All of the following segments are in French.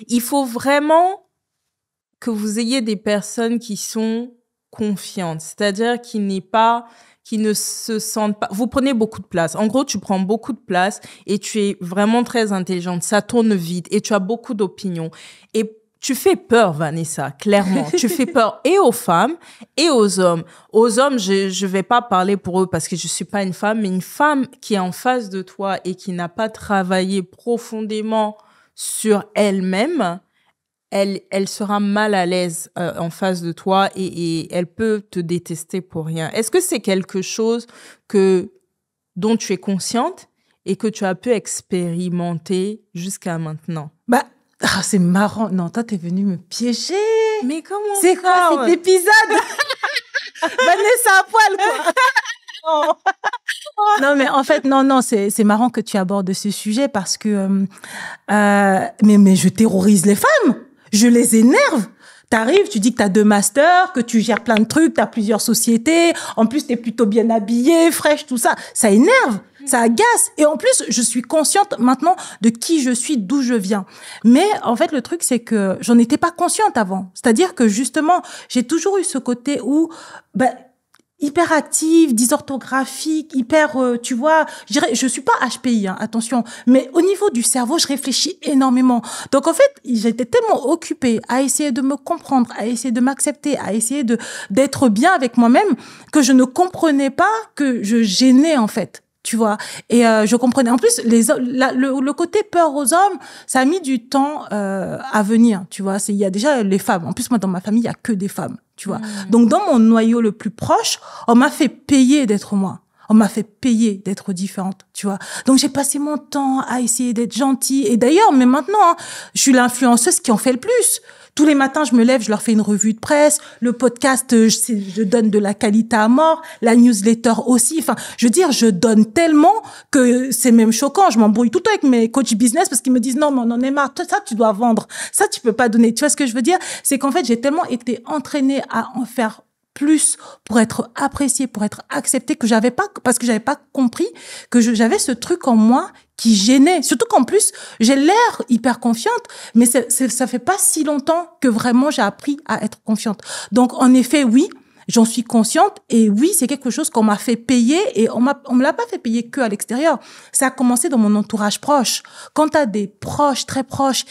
Il faut vraiment que vous ayez des personnes qui sont confiantes, c'est-à-dire qui ne se sentent pas. Vous prenez beaucoup de place. En gros, tu prends beaucoup de place et tu es vraiment très intelligente. Ça tourne vite et tu as beaucoup d'opinions. Et tu fais peur, Vanessa, clairement. Tu fais peur et aux femmes et aux hommes. Aux hommes, je vais pas parler pour eux parce que je suis pas une femme, mais une femme qui est en face de toi et qui n'a pas travaillé profondément sur elle-même, elle sera mal à l'aise en face de toi et elle peut te détester pour rien. Est-ce que c'est quelque chose dont tu es consciente et que tu as pu expérimenter jusqu'à maintenant? C'est marrant. Non, toi, t'es venue me piéger. Mais comment c'est ça? quoi cet épisode? Vanessa à poil, quoi. Non, mais en fait, non, c'est marrant que tu abordes ce sujet parce que mais je terrorise les femmes. Je les énerve. T'arrives, tu dis que t'as 2 masters, que tu gères plein de trucs, t'as plusieurs sociétés. En plus, t'es plutôt bien habillée, fraîche, tout ça. Ça énerve, ça agace. Et en plus, je suis consciente maintenant de qui je suis, d'où je viens. Mais en fait, le truc, c'est que j'en étais pas consciente avant. C'est-à-dire que justement, j'ai toujours eu ce côté où, hyperactive, dysorthographique, tu vois, je suis pas HPI, hein, attention, mais au niveau du cerveau, je réfléchis énormément. Donc en fait, j'étais tellement occupée à essayer de me comprendre, à essayer de m'accepter, à essayer d'être bien avec moi-même que je ne comprenais pas que je gênais en fait. Tu vois, et je comprenais. En plus, le côté peur aux hommes, ça a mis du temps à venir. Tu vois, il y a déjà les femmes. En plus, moi, dans ma famille, il y a que des femmes. Tu vois. Donc, dans mon noyau le plus proche, on m'a fait payer d'être moi. On m'a fait payer d'être différente, tu vois. Donc, j'ai passé mon temps à essayer d'être gentille. Et d'ailleurs, mais maintenant, hein, je suis l'influenceuse qui en fait le plus. Tous les matins, je me lève, je leur fais une revue de presse. Le podcast, je donne de la qualité à mort. La newsletter aussi. Enfin, je veux dire, je donne tellement que c'est même choquant. Je m'embrouille tout le temps avec mes coachs business parce qu'ils me disent non, mais on en est marre. Ça, tu dois vendre. Ça, tu peux pas donner. Tu vois ce que je veux dire? C'est qu'en fait, j'ai tellement été entraînée à en faire plus pour être appréciée, pour être acceptée, parce que j'avais pas compris que j'avais ce truc en moi qui gênait. Surtout qu'en plus, j'ai l'air hyper confiante, mais ça fait pas si longtemps que vraiment j'ai appris à être confiante. Donc, en effet, oui, j'en suis consciente et oui, c'est quelque chose qu'on m'a fait payer et on me l'a pas fait payer que à l'extérieur. Ça a commencé dans mon entourage proche. Quand t'as des proches, très proches,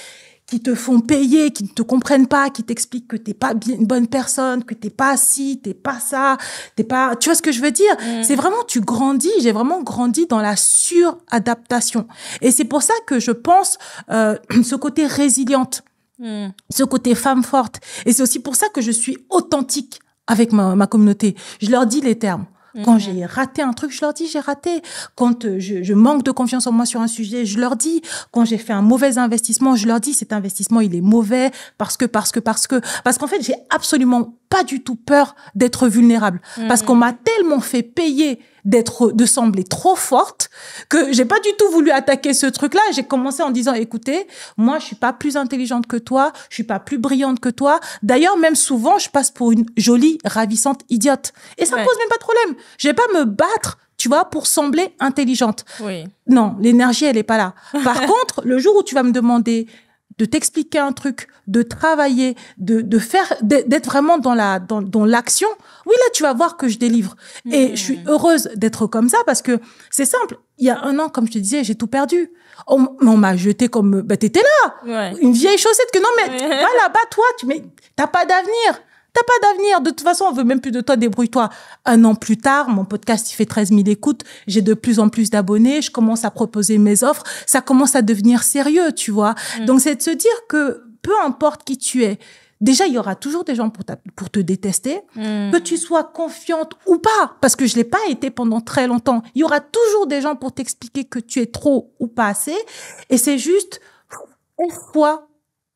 qui te font payer, qui ne te comprennent pas, qui t'expliquent que t'es pas bien, une bonne personne, que t'es pas ci, t'es pas ça, t'es pas, tu vois ce que je veux dire? C'est vraiment, tu grandis, j'ai vraiment grandi dans la suradaptation. Et c'est pour ça que je pense, ce côté résiliente, ce côté femme forte. Et c'est aussi pour ça que je suis authentique avec ma communauté. Je leur dis les termes. Quand j'ai raté un truc, je leur dis j'ai raté. Quand je manque de confiance en moi sur un sujet, je leur dis. Quand j'ai fait un mauvais investissement, je leur dis cet investissement il est mauvais parce qu'en fait j'ai absolument pas du tout peur d'être vulnérable parce qu'on m'a tellement fait payer de sembler trop forte que j'ai pas du tout voulu attaquer ce truc-là. J'ai commencé en disant écoutez, moi je suis pas plus intelligente que toi, je suis pas plus brillante que toi. D'ailleurs même souvent je passe pour une jolie ravissante idiote et ça pose même pas de problème. Je vais pas me battre, tu vois, pour sembler intelligente. Oui. Non, l'énergie elle est pas là. Par contre, le jour où tu vas me demander de t'expliquer un truc, de travailler, d'être vraiment dans l'action. Oui, là, tu vas voir que je délivre. Et je suis heureuse d'être comme ça parce que c'est simple. Il y a 1 an, comme je te disais, j'ai tout perdu. On m'a jeté comme, t'étais là. Ouais. Une vieille chaussette que non, mais va là-bas, toi, t'as pas d'avenir. T'as pas d'avenir. De toute façon, on veut même plus de toi. Débrouille-toi. 1 an plus tard, mon podcast, il fait 13 000 écoutes. J'ai de plus en plus d'abonnés. Je commence à proposer mes offres. Ça commence à devenir sérieux, tu vois. Donc, c'est de se dire que peu importe qui tu es, déjà, il y aura toujours des gens pour te détester. Que tu sois confiante ou pas, parce que je l'ai pas été pendant très longtemps. Il y aura toujours des gens pour t'expliquer que tu es trop ou pas assez. Et c'est juste, fois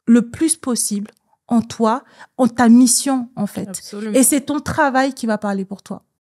le plus possible en toi, en ta mission, en fait. Absolument. Et c'est ton travail qui va parler pour toi.